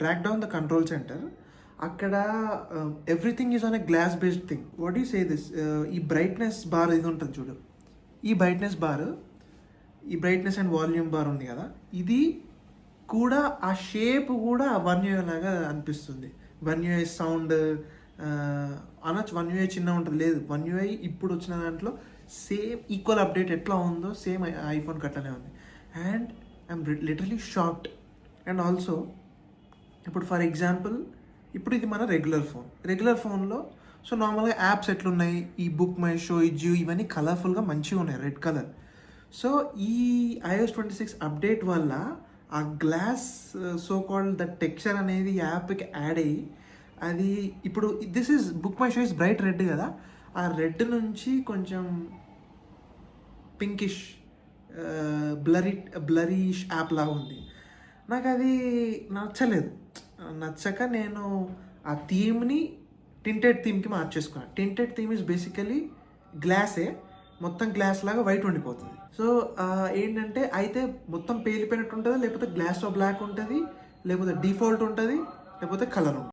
Drag down the control centre. అక్కడ everything is on a glass based thing. What you say this, ఈ brightness bar ఇది ఉంటుంది చూడు, ఈ బ్రైట్నెస్ అండ్ వాల్యూమ్ బార్ ఉంది కదా, ఇది కూడా ఆ షేప్ కూడా వన్ యూఐ లాగా అనిపిస్తుంది. వన్ యూఐ సౌండ్ అనొచ్చు, వన్ యూఐ చిన్న ఉంటుంది, లేదు, వన్ యూఐ ఇప్పుడు వచ్చిన దాంట్లో సేమ్ ఈక్వల్ అప్డేట్ ఎట్లా ఉందో సేమ్ ఐఫోన్కి అట్లనే ఉంది. And I'm literally shocked. And also ఇప్పుడు ఫర్ ఎగ్జాంపుల్, ఇప్పుడు ఇది మన రెగ్యులర్ ఫోన్లో సో నార్మల్గా యాప్స్ ఎట్లున్నాయి, ఈ బుక్ మై షో, ఈ జియో, ఇవన్నీ కలర్ఫుల్గా మంచిగా ఉన్నాయి, రెడ్ కలర్. సో ఈ iOS 26 అప్డేట్ వల్ల ఆ glass so called the texture అనేది యాప్కి యాడ్ అయ్యి, అది ఇప్పుడు this is book my show is bright red కదా, ఆ రెడ్ నుంచి కొంచెం పింకిష్ బ్లరీష్ యాప్ లాగా ఉంది. నాకు అది నచ్చక నేను ఆ థీమ్ని టింటెడ్ థీమ్కి మార్చేసుకున్నాను. టింటెడ్ థీమ్ ఇస్ బేసికలీ గ్లాసే, మొత్తం గ్లాస్ లాగా వైట్ ఉండిపోతుంది. సో ఏంటంటే అయితే మొత్తం పేలిపోయినట్టు ఉంటుంది, లేకపోతే గ్లాస్లో బ్లాక్ ఉంటుంది, లేకపోతే డిఫాల్ట్ ఉంటుంది, లేకపోతే కలర్ ఉంటుంది.